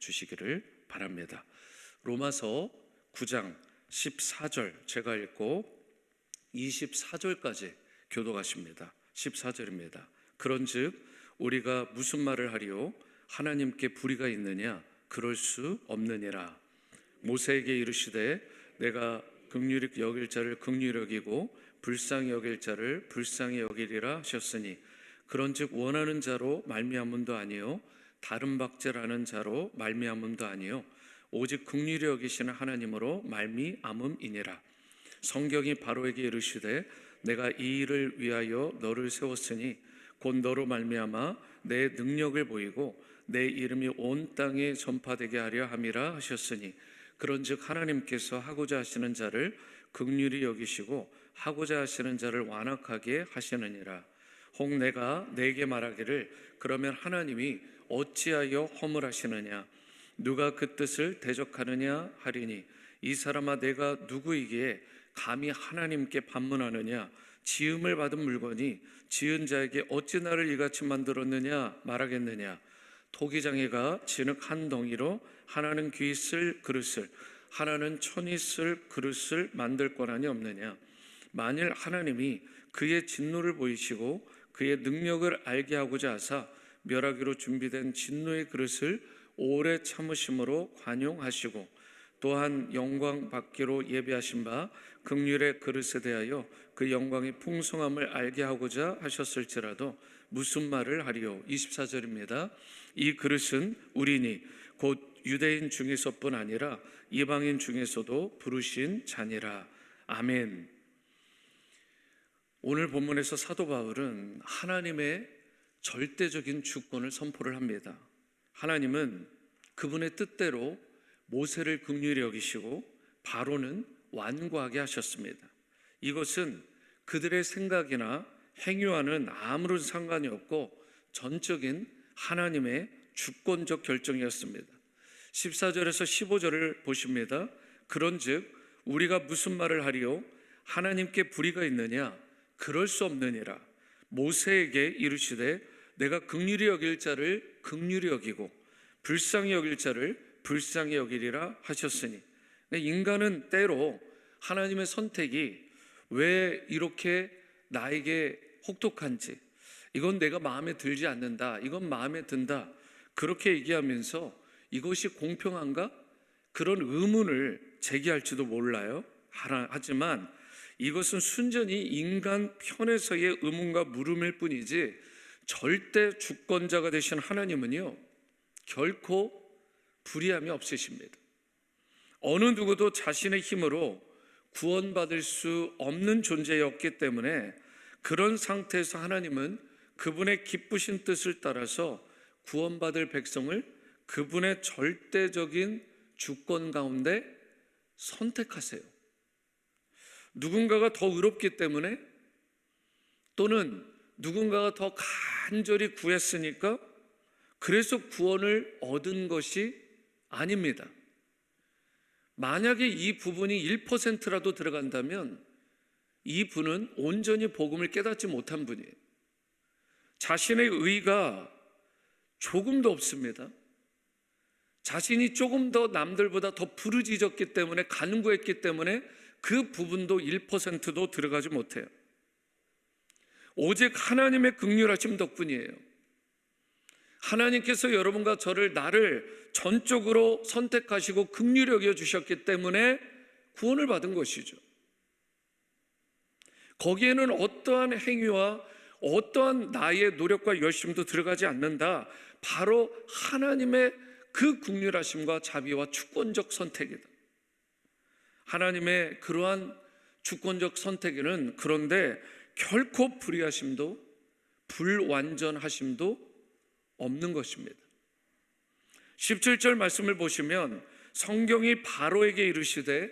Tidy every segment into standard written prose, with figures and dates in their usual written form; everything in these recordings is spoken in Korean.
주시기를 바랍니다. 로마서 9장 14절 제가 읽고 24절까지 교독하십니다. 14절입니다. 그런즉 우리가 무슨 말을 하리요? 하나님께 불의가 있느냐? 그럴 수 없느니라. 모세에게 이르시되 내가 긍휼히 여길 자를 긍휼히 여기고 불쌍히 여길 자를 불쌍히 여기리라 하셨으니 그런즉 원하는 자로 말미암음도 아니요 다른 박제라는 자로 말미암음도 아니요 오직 긍휼히 여기시는 하나님으로 말미암음이니라. 성경이 바로에게 이르시되 내가 이 일을 위하여 너를 세웠으니 곧 너로 말미암아 내 능력을 보이고 내 이름이 온 땅에 전파되게 하려 함이라 하셨으니 그런즉 하나님께서 하고자 하시는 자를 긍휼히 여기시고 하고자 하시는 자를 완악하게 하시느니라. 혹 내가 내게 말하기를 그러면 하나님이 어찌하여 허물하시느냐? 누가 그 뜻을 대적하느냐 하리니 이 사람아 내가 누구이기에 감히 하나님께 반문하느냐? 지음을 받은 물건이 지은 자에게 어찌 나를 이같이 만들었느냐 말하겠느냐? 토기장애가 진흙 한 덩이로 하나는 귀 쓸 그릇을 하나는 천이 쓸 그릇을 만들 권한이 없느냐? 만일 하나님이 그의 진노를 보이시고 그의 능력을 알게 하고자 하사 멸하기로 준비된 진노의 그릇을 오래 참으심으로 관용하시고 또한 영광 받기로 예비하신 바 긍휼의 그릇에 대하여 그 영광의 풍성함을 알게 하고자 하셨을지라도 무슨 말을 하리요? 24절입니다. 이 그릇은 우리니 곧 유대인 중에서뿐 아니라 이방인 중에서도 부르신 자니라. 아멘. 오늘 본문에서 사도 바울은 하나님의 절대적인 주권을 선포를 합니다. 하나님은 그분의 뜻대로 모세를 긍휼히 여기시고 바로는 완고하게 하셨습니다. 이것은 그들의 생각이나 행위와는 아무런 상관이 없고 전적인 하나님의 주권적 결정이었습니다. 14절에서 15절을 보십니다. 그런즉 우리가 무슨 말을 하리요? 하나님께 불의가 있느냐? 그럴 수 없느니라. 모세에게 이르시되 내가 긍휼히 여길 자를 긍휼히 여기고 불쌍히 여길 자를 불쌍히 여기리라 하셨으니, 인간은 때로 하나님의 선택이 왜 이렇게 나에게 혹독한지, 이건 내가 마음에 들지 않는다, 이건 마음에 든다, 그렇게 얘기하면서 이것이 공평한가? 그런 의문을 제기할지도 몰라요. 하지만 이것은 순전히 인간 편에서의 의문과 물음일 뿐이지 절대 주권자가 되신 하나님은요 결코 불의함이 없으십니다. 어느 누구도 자신의 힘으로 구원받을 수 없는 존재였기 때문에 그런 상태에서 하나님은 그분의 기쁘신 뜻을 따라서 구원받을 백성을 그분의 절대적인 주권 가운데 선택하세요. 누군가가 더 의롭기 때문에 또는 누군가가 더 간절히 구했으니까 그래서 구원을 얻은 것이 아닙니다. 만약에 이 부분이 1%라도 들어간다면 이 분은 온전히 복음을 깨닫지 못한 분이에요. 자신의 의가 조금도 없습니다. 자신이 조금 더 남들보다 더 부르짖었기 때문에, 간구했기 때문에 그 부분도 1%도 들어가지 못해요. 오직 하나님의 긍휼하심 덕분이에요. 하나님께서 여러분과 나를 전적으로 선택하시고 긍휼히 여겨주셨기 때문에 구원을 받은 것이죠. 거기에는 어떠한 행위와 어떠한 나의 노력과 열심도 들어가지 않는다. 바로 하나님의 그 긍휼하심과 자비와 주권적 선택이다. 하나님의 그러한 주권적 선택에는 그런데 결코 불의하심도 불완전하심도 없는 것입니다. 17절 말씀을 보시면 성경이 바로에게 이르시되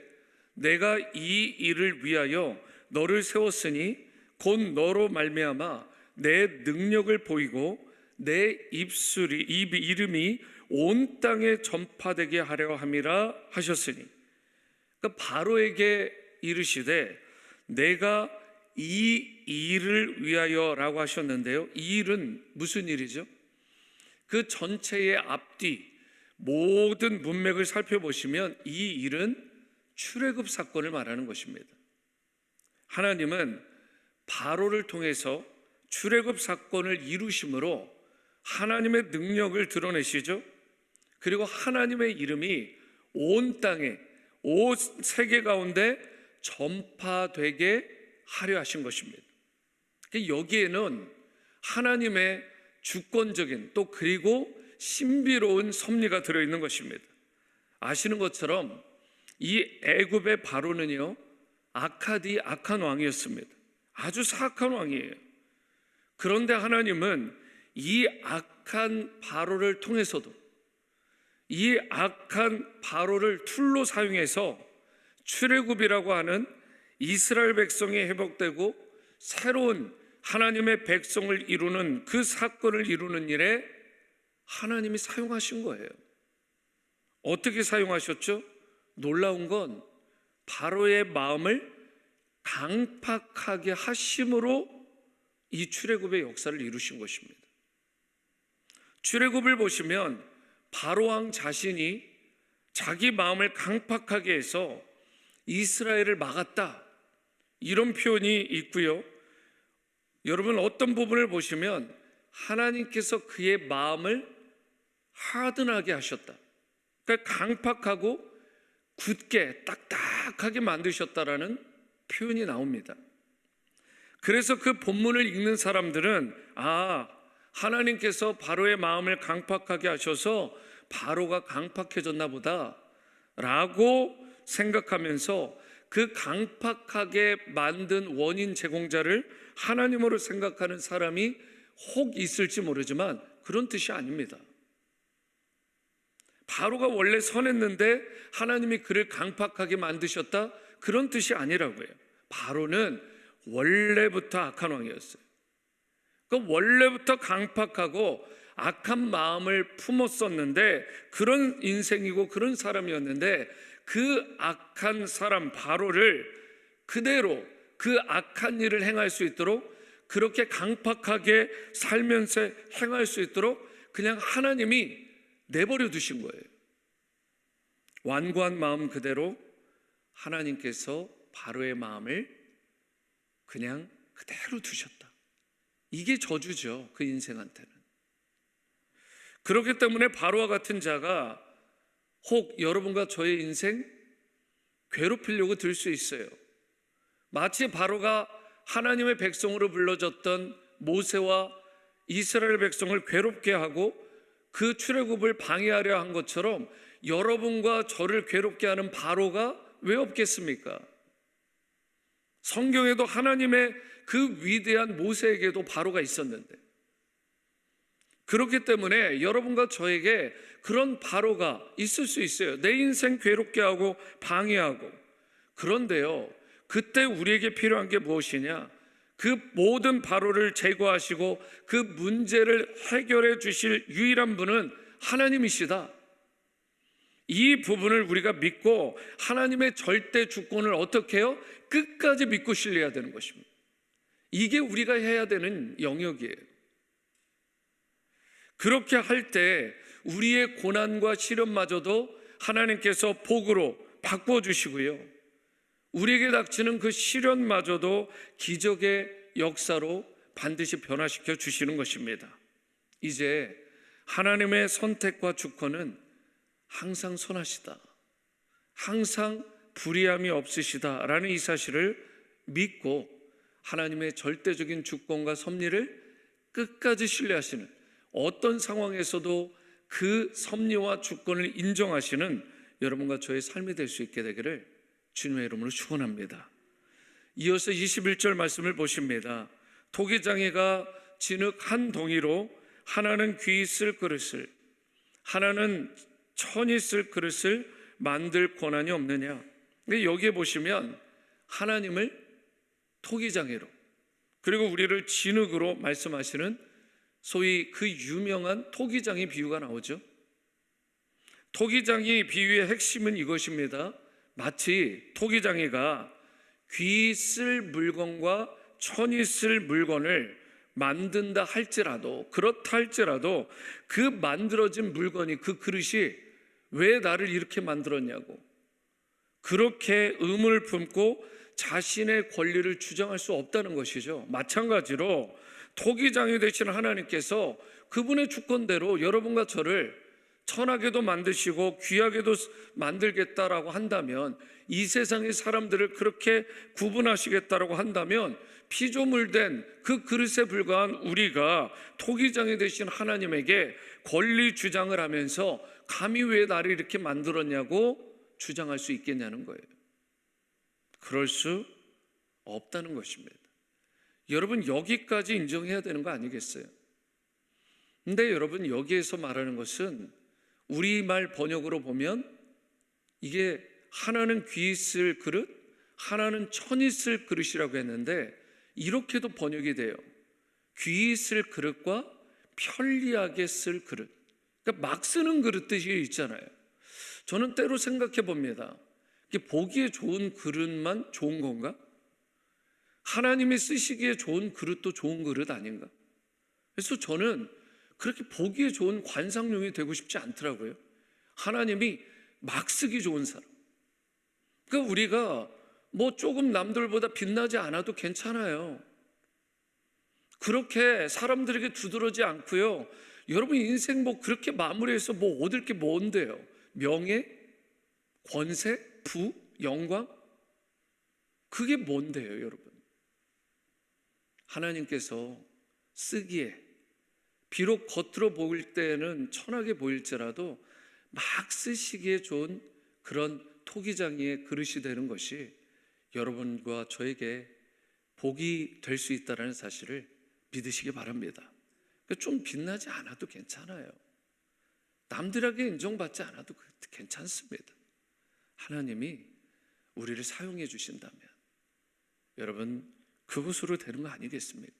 내가 이 일을 위하여 너를 세웠으니 곧 너로 말미암아 내 능력을 보이고 내 이름이 온 땅에 전파되게 하려 함이라 하셨으니, 그러니까 바로에게 이르시되 내가 이 일을 위하여라고 하셨는데요, 이 일은 무슨 일이죠? 그 전체의 앞뒤, 모든 문맥을 살펴보시면 이 일은 출애굽 사건을 말하는 것입니다. 하나님은 바로를 통해서 출애굽 사건을 이루심으로 하나님의 능력을 드러내시죠. 그리고 하나님의 이름이 온 땅에, 온 세계 가운데 전파되게 하려 하신 것입니다. 여기에는 하나님의 주권적인 또 그리고 신비로운 섭리가 들어있는 것입니다. 아시는 것처럼 이 애굽의 바로는요, 악한 왕이었습니다. 아주 사악한 왕이에요. 그런데 하나님은 이 악한 바로를 통해서도 이 악한 바로를 툴로 사용해서 출애굽이라고 하는 이스라엘 백성이 회복되고 새로운 하나님의 백성을 이루는 그 사건을 이루는 일에 하나님이 사용하신 거예요. 어떻게 사용하셨죠? 놀라운 건 바로의 마음을 강팍하게 하심으로 이 출애굽의 역사를 이루신 것입니다. 출애굽을 보시면 바로 왕 자신이 자기 마음을 강팍하게 해서 이스라엘을 막았다, 이런 표현이 있고요. 여러분 어떤 부분을 보시면 하나님께서 그의 마음을 하든하게 하셨다, 그러니까 강팍하고 굳게 딱딱하게 만드셨다라는 표현이 나옵니다. 그래서 그 본문을 읽는 사람들은 하나님께서 바로의 마음을 강팍하게 하셔서 바로가 강팍해졌나 보다 라고 생각하면서 그 강팍하게 만든 원인 제공자를 하나님으로 생각하는 사람이 혹 있을지 모르지만 그런 뜻이 아닙니다. 바로가 원래 선했는데 하나님이 그를 강팍하게 만드셨다, 그런 뜻이 아니라고요. 바로는 원래부터 악한 왕이었어요. 그러니까 원래부터 강팍하고 악한 마음을 품었었는데 그런 인생이고 그런 사람이었는데 그 악한 사람 바로를 그대로 그 악한 일을 행할 수 있도록, 그렇게 강팍하게 살면서 행할 수 있도록 그냥 하나님이 내버려 두신 거예요. 완고한 마음 그대로 하나님께서 바로의 마음을 그냥 그대로 두셨다. 이게 저주죠, 그 인생한테는. 그렇기 때문에 바로와 같은 자가 혹 여러분과 저의 인생 괴롭히려고 들 수 있어요. 마치 바로가 하나님의 백성으로 불러졌던 모세와 이스라엘 백성을 괴롭게 하고 그 출애굽을 방해하려 한 것처럼 여러분과 저를 괴롭게 하는 바로가 왜 없겠습니까? 성경에도 하나님의 그 위대한 모세에게도 바로가 있었는데, 그렇기 때문에 여러분과 저에게 그런 바로가 있을 수 있어요. 내 인생 괴롭게 하고 방해하고. 그런데요, 그때 우리에게 필요한 게 무엇이냐? 그 모든 바로를 제거하시고 그 문제를 해결해 주실 유일한 분은 하나님이시다. 이 부분을 우리가 믿고 하나님의 절대 주권을 어떻게 해요? 끝까지 믿고 신뢰해야 되는 것입니다. 이게 우리가 해야 되는 영역이에요. 그렇게 할 때 우리의 고난과 시련마저도 하나님께서 복으로 바꾸어 주시고요, 우리에게 닥치는 그 시련마저도 기적의 역사로 반드시 변화시켜 주시는 것입니다. 이제 하나님의 선택과 주권은 항상 선하시다, 항상 불의함이 없으시다라는 이 사실을 믿고 하나님의 절대적인 주권과 섭리를 끝까지 신뢰하시는, 어떤 상황에서도 그 섭리와 주권을 인정하시는 여러분과 저의 삶이 될 수 있게 되기를 주님의 이름으로 축원합니다. 이어서 21절 말씀을 보십니다. 토기장이가 진흙 한 동이로 하나는 귀 쓸 그릇을, 하나는 천이 쓸 그릇을 만들 권한이 없느냐. 여기에 보시면 하나님을 토기장이로, 그리고 우리를 진흙으로 말씀하시는 소위 그 유명한 토기장이 비유가 나오죠. 토기장이 비유의 핵심은 이것입니다. 마치 토기장이가 귀 쓸 물건과 천이 쓸 물건을 만든다 할지라도, 그렇다 할지라도 그 만들어진 물건이, 그 그릇이 왜 나를 이렇게 만들었냐고 그렇게 의문을 품고 자신의 권리를 주장할 수 없다는 것이죠. 마찬가지로 토기장이 되시는 하나님께서 그분의 주권대로 여러분과 저를 천하게도 만드시고 귀하게도 만들겠다라고 한다면, 이 세상의 사람들을 그렇게 구분하시겠다라고 한다면, 피조물된 그 그릇에 불과한 우리가 토기장이 되신 하나님에게 권리 주장을 하면서 감히 왜 나를 이렇게 만들었냐고 주장할 수 있겠냐는 거예요. 그럴 수 없다는 것입니다. 여러분, 여기까지 인정해야 되는 거 아니겠어요? 근데 여러분, 여기에서 말하는 것은 우리말 번역으로 보면 이게 하나는 귀 있을 그릇, 하나는 천 있을 그릇이라고 했는데 이렇게도 번역이 돼요. 귀 있을 그릇과 편리하게 쓸 그릇. 그러니까 막 쓰는 그릇 뜻이 있잖아요. 저는 때로 생각해 봅니다. 이게 보기에 좋은 그릇만 좋은 건가? 하나님이 쓰시기에 좋은 그릇도 좋은 그릇 아닌가? 그래서 저는 그렇게 보기에 좋은 관상용이 되고 싶지 않더라고요. 하나님이 막 쓰기 좋은 사람. 그러니까 우리가 뭐 조금 남들보다 빛나지 않아도 괜찮아요. 그렇게 사람들에게 두드러지 않고요. 여러분 인생 뭐 그렇게 마무리해서 뭐 얻을 게 뭔데요? 명예, 권세, 부, 영광? 그게 뭔데요, 여러분? 하나님께서 쓰기에 비록 겉으로 보일 때는 천하게 보일지라도 막 쓰시기에 좋은 그런 토기장이의 그릇이 되는 것이 여러분과 저에게 복이 될 수 있다는 사실을 믿으시기 바랍니다. 좀 빛나지 않아도 괜찮아요. 남들에게 인정받지 않아도 괜찮습니다. 하나님이 우리를 사용해 주신다면 여러분 그것으로 되는 거 아니겠습니까?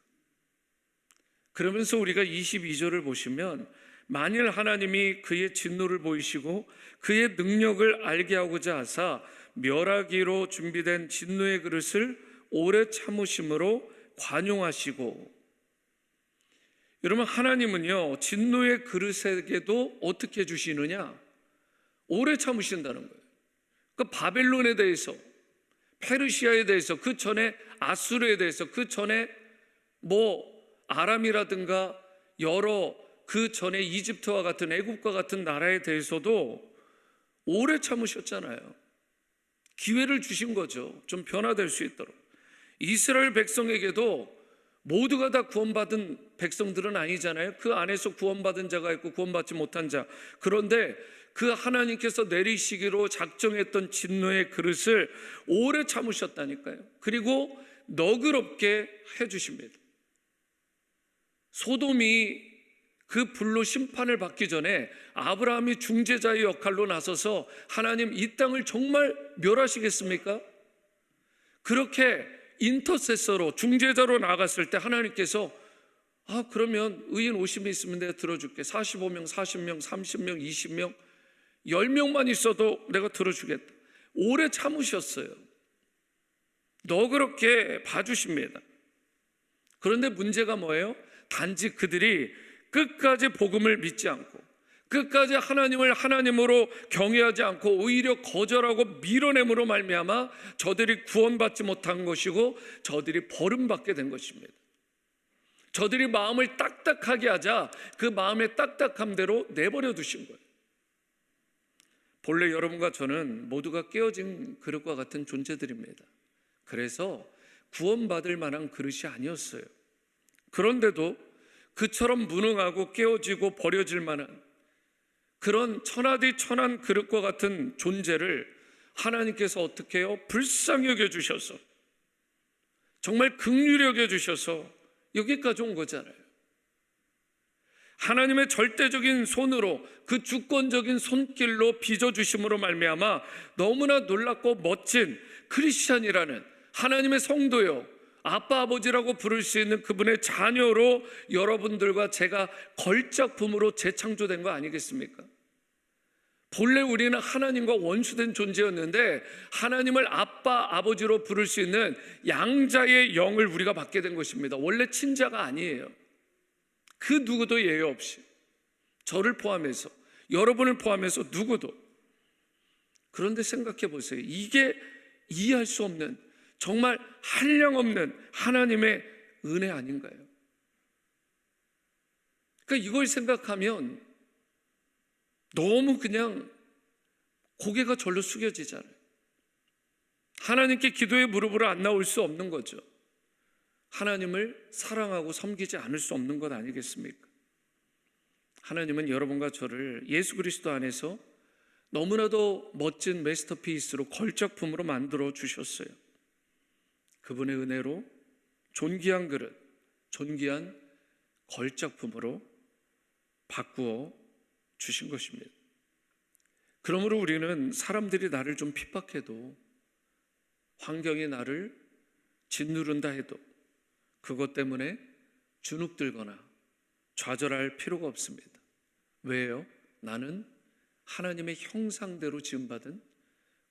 그러면서 우리가 22절을 보시면, 만일 하나님이 그의 진노를 보이시고 그의 능력을 알게 하고자 하사 멸하기로 준비된 진노의 그릇을 오래 참으심으로 관용하시고, 여러분 하나님은요 진노의 그릇에게도 어떻게 해주시느냐? 오래 참으신다는 거예요. 그러니까 바벨론에 대해서, 페르시아에 대해서, 그 전에 아수르에 대해서, 그 전에 뭐 아람이라든가 여러 그 전에 이집트와 같은 애국과 같은 나라에 대해서도 오래 참으셨잖아요. 기회를 주신 거죠. 좀 변화될 수 있도록. 이스라엘 백성에게도 모두가 다 구원받은 백성들은 아니잖아요. 그 안에서 구원받은 자가 있고 구원받지 못한 자. 그런데 그 하나님께서 내리시기로 작정했던 진노의 그릇을 오래 참으셨다니까요. 그리고 너그럽게 해주십니다. 소돔이 그 불로 심판을 받기 전에 아브라함이 중재자의 역할로 나서서 하나님 이 땅을 정말 멸하시겠습니까? 그렇게 인터세서로 중재자로 나갔을 때 하나님께서 그러면 의인 50명 있으면 내가 들어줄게. 45명, 40명, 30명, 20명 10명만 있어도 내가 들어주겠다. 오래 참으셨어요. 너그럽게 봐주십니다. 그런데 문제가 뭐예요? 단지 그들이 끝까지 복음을 믿지 않고 끝까지 하나님을 하나님으로 경외하지 않고 오히려 거절하고 밀어냄으로 말미암아 저들이 구원받지 못한 것이고 저들이 버림받게 된 것입니다. 저들이 마음을 딱딱하게 하자 그 마음의 딱딱함대로 내버려 두신 거예요. 본래 여러분과 저는 모두가 깨어진 그릇과 같은 존재들입니다. 그래서 구원받을 만한 그릇이 아니었어요. 그런데도 그처럼 무능하고 깨어지고 버려질 만한 그런 천하디 천한 그릇과 같은 존재를 하나님께서 어떻게 해요? 불쌍히 여겨주셔서, 정말 긍휼히 여겨주셔서 여기까지 온 거잖아요. 하나님의 절대적인 손으로, 그 주권적인 손길로 빚어주심으로 말미암아 너무나 놀랍고 멋진 크리스찬이라는 하나님의 성도요, 아빠 아버지라고 부를 수 있는 그분의 자녀로 여러분들과 제가 걸작품으로 재창조된 거 아니겠습니까? 본래 우리는 하나님과 원수된 존재였는데 하나님을 아빠 아버지로 부를 수 있는 양자의 영을 우리가 받게 된 것입니다. 원래 친자가 아니에요. 그 누구도 예외 없이 저를 포함해서 여러분을 포함해서 누구도. 그런데 생각해 보세요. 이게 이해할 수 없는, 정말 한량없는 하나님의 은혜 아닌가요? 그러니까 이걸 생각하면 너무 그냥 고개가 절로 숙여지잖아요. 하나님께 기도의 무릎으로 안 나올 수 없는 거죠. 하나님을 사랑하고 섬기지 않을 수 없는 것 아니겠습니까? 하나님은 여러분과 저를 예수 그리스도 안에서 너무나도 멋진 마스터피스로, 걸작품으로 만들어 주셨어요. 그분의 은혜로 존귀한 그릇, 존귀한 걸작품으로 바꾸어 주신 것입니다. 그러므로 우리는 사람들이 나를 좀 핍박해도, 환경이 나를 짓누른다 해도 그것 때문에 주눅들거나 좌절할 필요가 없습니다. 왜요? 나는 하나님의 형상대로 지음받은,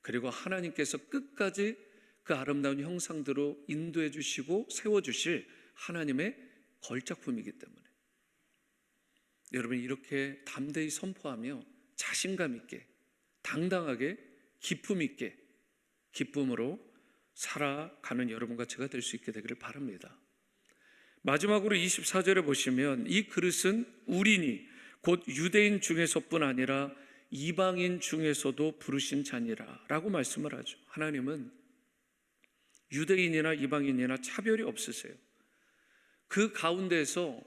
그리고 하나님께서 끝까지 그 아름다운 형상대로 인도해 주시고 세워주실 하나님의 걸작품이기 때문에, 여러분 이렇게 담대히 선포하며 자신감 있게, 당당하게, 기쁨 있게, 기쁨으로 살아가는 여러분과 제가 될 수 있게 되기를 바랍니다. 마지막으로 24절에 보시면 이 그릇은 우리니 곧 유대인 중에서뿐 아니라 이방인 중에서도 부르신 자니라 라고 말씀을 하죠. 하나님은 유대인이나 이방인이나 차별이 없으세요. 그 가운데서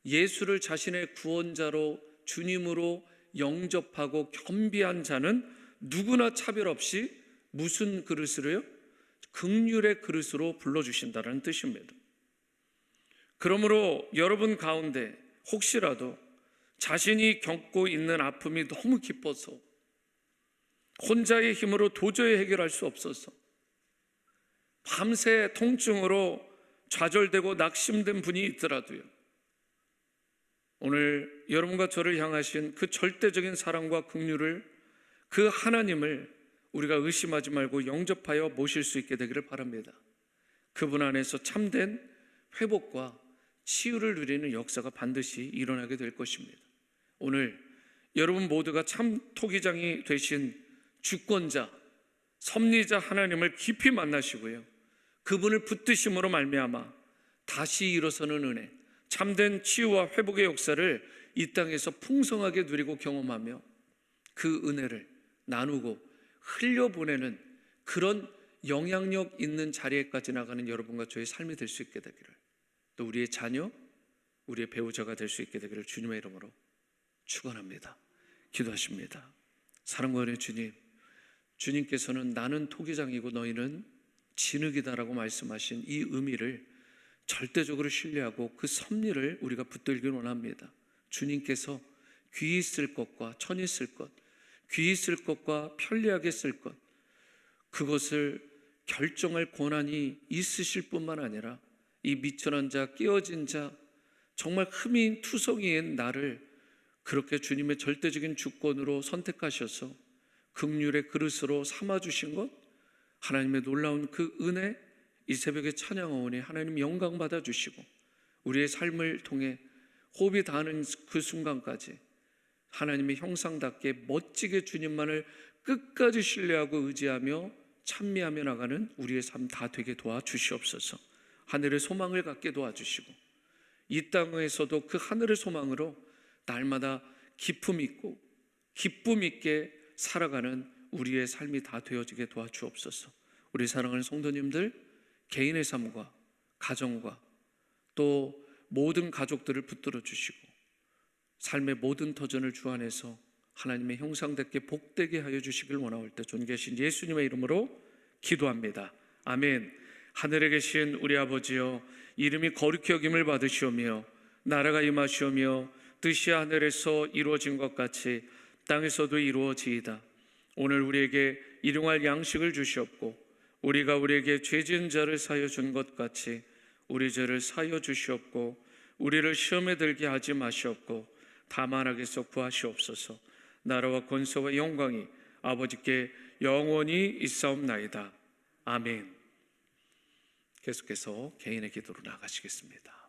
예수를 자신의 구원자로, 주님으로 영접하고 겸비한 자는 누구나 차별 없이 무슨 그릇으로요? 긍휼의 그릇으로 불러주신다는 뜻입니다. 그러므로 여러분 가운데 혹시라도 자신이 겪고 있는 아픔이 너무 깊어서 혼자의 힘으로 도저히 해결할 수 없어서 밤새 통증으로 좌절되고 낙심된 분이 있더라도요, 오늘 여러분과 저를 향하신 그 절대적인 사랑과 긍휼을, 그 하나님을 우리가 의심하지 말고 영접하여 모실 수 있게 되기를 바랍니다. 그분 안에서 참된 회복과 치유를 누리는 역사가 반드시 일어나게 될 것입니다. 오늘 여러분 모두가 참 토기장이 되신 주권자, 섭리자 하나님을 깊이 만나시고요, 그분을 붙드심으로 말미암아 다시 일어서는 은혜, 참된 치유와 회복의 역사를 이 땅에서 풍성하게 누리고 경험하며 그 은혜를 나누고 흘려보내는 그런 영향력 있는 자리에까지 나가는 여러분과 저의 삶이 될 수 있게 되기를, 또 우리의 자녀, 우리의 배우자가 될 수 있게 되기를 주님의 이름으로 축원합니다. 기도하십니다. 사랑과 은혜의 주님, 주님께서는 나는 토기장이고 너희는 진흙이다라고 말씀하신 이 의미를 절대적으로 신뢰하고 그 섭리를 우리가 붙들길 원합니다. 주님께서 귀히 쓸 것과 천히 쓸 것, 귀히 쓸 것과 편리하게 쓸 것, 그것을 결정할 권한이 있으실 뿐만 아니라 이 미천한 자, 끼어진 자, 정말 흠인 투성이인 나를 그렇게 주님의 절대적인 주권으로 선택하셔서 긍휼의 그릇으로 삼아주신 것, 하나님의 놀라운 그 은혜, 이 새벽에 찬양하오니 하나님 영광 받아주시고 우리의 삶을 통해 호흡이 닿는 그 순간까지 하나님의 형상답게 멋지게 주님만을 끝까지 신뢰하고 의지하며 찬미하며 나가는 우리의 삶 다 되게 도와주시옵소서. 하늘의 소망을 갖게 도와주시고 이 땅에서도 그 하늘의 소망으로 날마다 기쁨 있고 기쁨 있게 살아가는 우리의 삶이 다 되어지게 도와주옵소서. 우리 사랑하는 성도님들, 개인의 삶과 가정과 또 모든 가족들을 붙들어 주시고 삶의 모든 터전을 주 안에서 하나님의 형상답게 복되게 하여 주시길 원하올 때 존귀하신 예수님의 이름으로 기도합니다. 아멘. 하늘에 계신 우리 아버지여, 이름이 거룩히 여김을 받으시오며 나라가 임하시오며 뜻이 하늘에서 이루어진 것 같이 땅에서도 이루어지이다. 오늘 우리에게 일용할 양식을 주시옵고 우리가 우리에게 죄 지은 자를 사하여 준 것 같이 우리 죄를 사하여 주시옵고 우리를 시험에 들게 하지 마시옵고 다만 악에서 구하시옵소서. 나라와 권세와 영광이 아버지께 영원히 있사옵나이다. 아멘. 계속해서 개인의 기도로 나가시겠습니다.